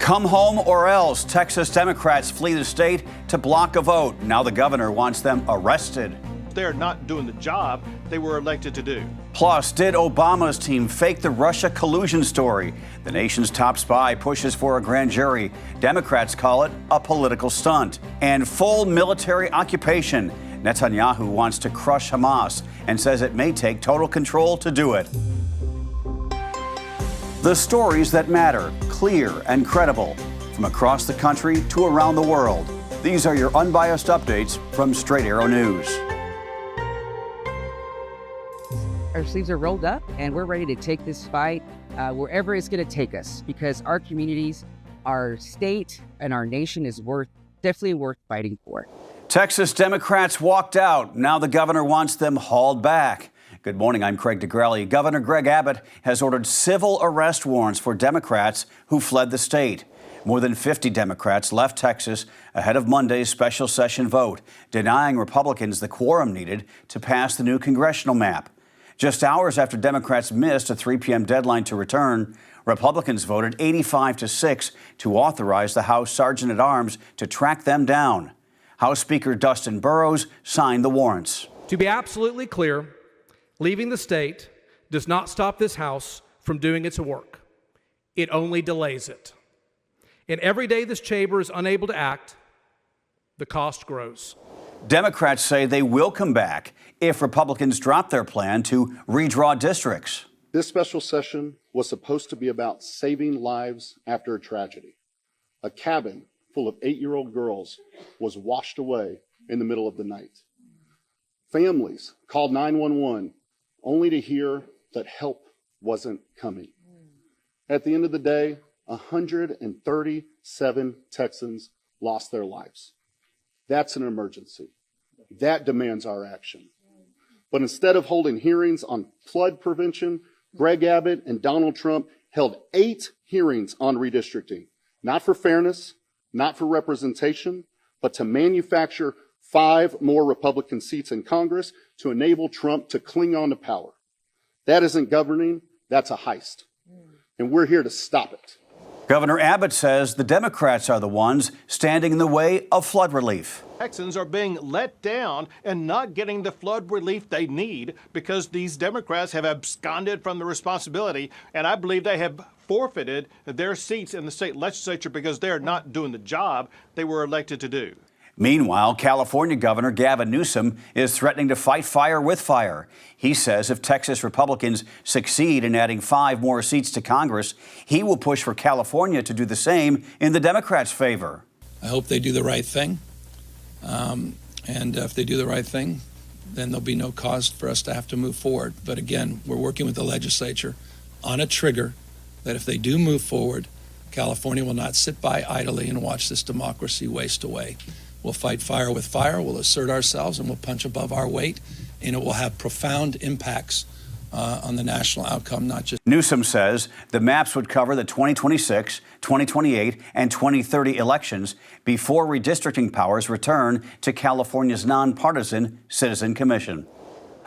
Come home or else. Texas Democrats flee the state to block a vote. Now the governor wants them arrested. They're not doing the job they were elected to do. Plus, did Obama's team fake the Russia collusion story? The nation's top spy pushes for a grand jury. Democrats call it a political stunt. And full military occupation. Netanyahu wants to crush Hamas and says it may take total control to do it. The stories that matter, clear and credible, from across the country to around the world. These are your unbiased updates from Straight Arrow News. Our sleeves are rolled up and we're ready to take this fight wherever it's going to take us, because our communities, our state, and our nation is definitely worth fighting for. Texas Democrats walked out. Now the governor wants them hauled back. Good morning, I'm Craig DeGrelli. Governor Greg Abbott has ordered civil arrest warrants for Democrats who fled the state. More than 50 Democrats left Texas ahead of Monday's special session vote, denying Republicans the quorum needed to pass the new congressional map. Just hours after Democrats missed a 3 p.m. deadline to return, Republicans voted 85-6 to authorize the House Sergeant-at-Arms to track them down. House Speaker Dustin Burrows signed the warrants. To be absolutely clear, leaving the state does not stop this House from doing its work. It only delays it. And every day this chamber is unable to act, the cost grows. Democrats say they will come back if Republicans drop their plan to redraw districts. This special session was supposed to be about saving lives after a tragedy. A cabin full of 8-year-old girls was washed away in the middle of the night. Families called 911 only to hear that help wasn't coming. At the end of the day, 137 Texans lost their lives. That's an emergency. That demands our action. But instead of holding hearings on flood prevention, Greg Abbott and Donald Trump held 8 hearings on redistricting, not for fairness, not for representation, but to manufacture 5 more Republican seats in Congress to enable Trump to cling on to power. That isn't governing, that's a heist. And we're here to stop it. Governor Abbott says the Democrats are the ones standing in the way of flood relief. Texans are being let down and not getting the flood relief they need because these Democrats have absconded from the responsibility, and I believe they have forfeited their seats in the state legislature because they're not doing the job they were elected to do. Meanwhile, California Governor Gavin Newsom is threatening to fight fire with fire. He says if Texas Republicans succeed in adding 5 more seats to Congress, he will push for California to do the same in the Democrats' favor. I hope they do the right thing. And if they do the right thing, then there'll be no cause for us to have to move forward. But again, we're working with the legislature on a trigger that if they do move forward, California will not sit by idly and watch this democracy waste away. We'll fight fire with fire, we'll assert ourselves, and we'll punch above our weight, and it will have profound impacts on the national outcome, not just. Newsom says the maps would cover the 2026, 2028, and 2030 elections before redistricting powers return to California's nonpartisan Citizen Commission.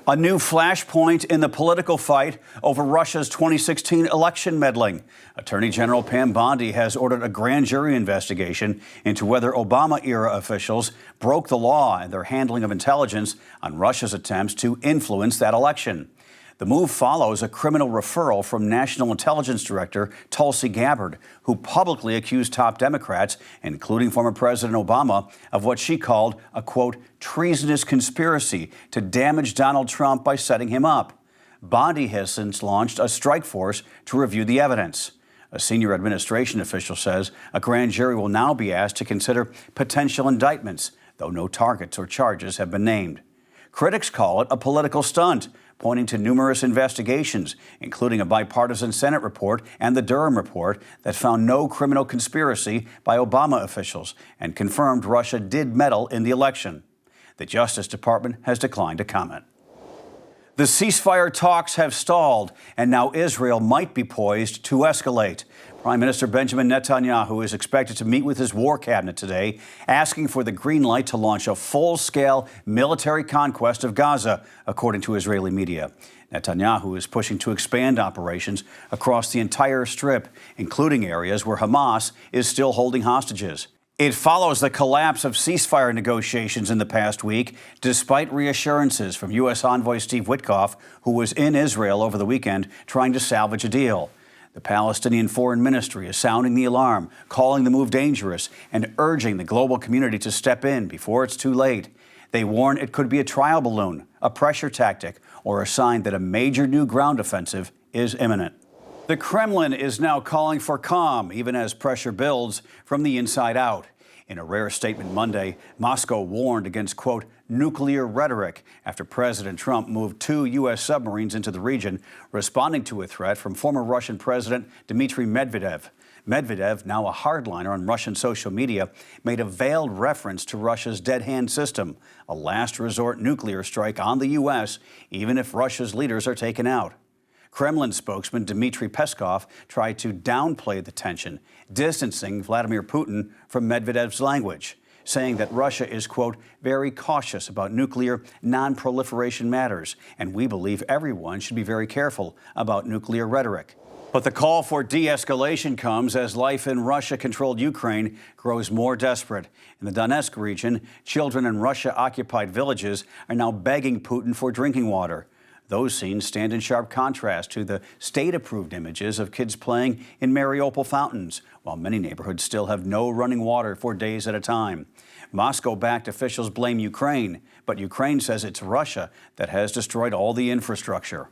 A new flashpoint in the political fight over Russia's 2016 election meddling. Attorney General Bondi has ordered a grand jury investigation into whether Obama-era officials broke the law in their handling of intelligence on Russia's attempts to influence that election. The move follows a criminal referral from National Intelligence Director Tulsi Gabbard, who publicly accused top Democrats, including former President Obama, of what she called a, quote, treasonous conspiracy to damage Donald Trump by setting him up. Bondi has since launched a strike force to review the evidence. A senior administration official says a grand jury will now be asked to consider potential indictments, though no targets or charges have been named. Critics call it a political stunt, pointing to numerous investigations, including a bipartisan Senate report and the Durham report that found no criminal conspiracy by Obama officials and confirmed Russia did meddle in the election. The Justice Department has declined to comment. The ceasefire talks have stalled, and now Israel might be poised to escalate. Prime Minister Benjamin Netanyahu is expected to meet with his war cabinet today, asking for the green light to launch a full-scale military conquest of Gaza, according to Israeli media. Netanyahu is pushing to expand operations across the entire Strip, including areas where Hamas is still holding hostages. It follows the collapse of ceasefire negotiations in the past week, despite reassurances from U.S. Envoy Steve Witkoff, who was in Israel over the weekend trying to salvage a deal. The Palestinian Foreign Ministry is sounding the alarm, calling the move dangerous, and urging the global community to step in before it's too late. They warn it could be a trial balloon, a pressure tactic, or a sign that a major new ground offensive is imminent. The Kremlin is now calling for calm, even as pressure builds from the inside out. In a rare statement Monday, Moscow warned against, quote, nuclear rhetoric after President Trump moved 2 U.S. submarines into the region, responding to a threat from former Russian President Dmitry Medvedev. Medvedev, now a hardliner on Russian social media, made a veiled reference to Russia's dead hand system, a last resort nuclear strike on the U.S., even if Russia's leaders are taken out. Kremlin spokesman Dmitry Peskov tried to downplay the tension, distancing Vladimir Putin from Medvedev's language, saying that Russia is, quote, very cautious about nuclear non-proliferation matters, and we believe everyone should be very careful about nuclear rhetoric. But the call for de-escalation comes as life in Russia-controlled Ukraine grows more desperate. In the Donetsk region, children in Russia-occupied villages are now begging Putin for drinking water. Those scenes stand in sharp contrast to the state-approved images of kids playing in Mariupol fountains, while many neighborhoods still have no running water for days at a time. Moscow-backed officials blame Ukraine, but Ukraine says it's Russia that has destroyed all the infrastructure.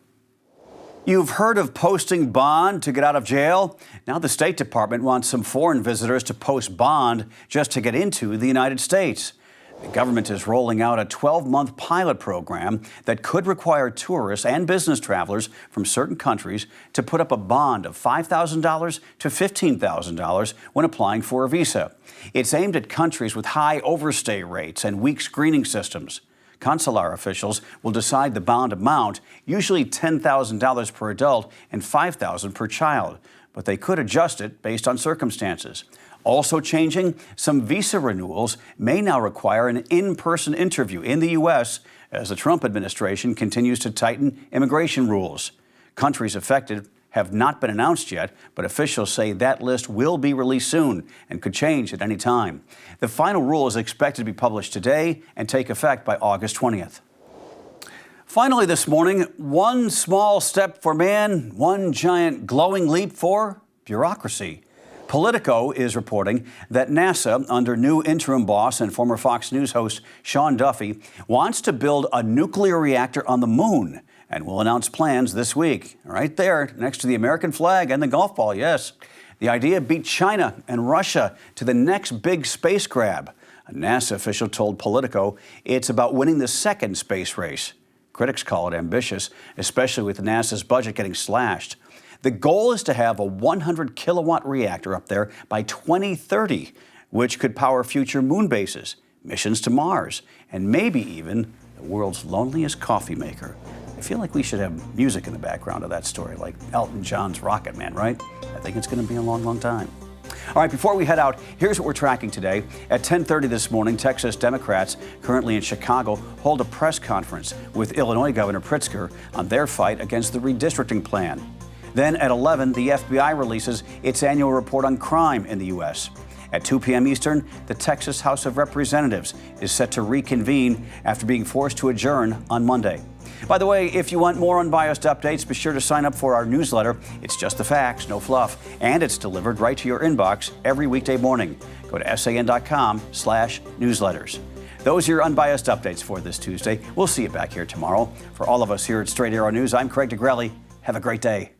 You've heard of posting bond to get out of jail? Now the State Department wants some foreign visitors to post bond just to get into the United States. The government is rolling out a 12-month pilot program that could require tourists and business travelers from certain countries to put up a bond of $5,000 to $15,000 when applying for a visa. It's aimed at countries with high overstay rates and weak screening systems. Consular officials will decide the bond amount, usually $10,000 per adult and $5,000 per child, but they could adjust it based on circumstances. Also changing, some visa renewals may now require an in-person interview in the U.S. as the Trump administration continues to tighten immigration rules. Countries affected have not been announced yet, but officials say that list will be released soon and could change at any time. The final rule is expected to be published today and take effect by August 20th. Finally this morning, one small step for man, one giant glowing leap for bureaucracy. Politico is reporting that NASA, under new interim boss and former Fox News host Sean Duffy, wants to build a nuclear reactor on the moon and will announce plans this week. Right there, next to the American flag and the golf ball, yes. The idea beat China and Russia to the next big space grab. A NASA official told Politico it's about winning the second space race. Critics call it ambitious, especially with NASA's budget getting slashed. The goal is to have a 100-kilowatt reactor up there by 2030, which could power future moon bases, missions to Mars, and maybe even the world's loneliest coffee maker. I feel like we should have music in the background of that story, like Elton John's Rocket Man, right? I think it's going to be a long, long time. All right, before we head out, here's what we're tracking today. At 10:30 this morning, Texas Democrats, currently in Chicago, hold a press conference with Illinois Governor Pritzker on their fight against the redistricting plan. Then at 11, the FBI releases its annual report on crime in the U.S. At 2 p.m. Eastern, the Texas House of Representatives is set to reconvene after being forced to adjourn on Monday. By the way, if you want more unbiased updates, be sure to sign up for our newsletter. It's just the facts, no fluff, and it's delivered right to your inbox every weekday morning. Go to san.com/newsletters. Those are your unbiased updates for this Tuesday. We'll see you back here tomorrow. For all of us here at Straight Arrow News, I'm Craig DeGrelli. Have a great day.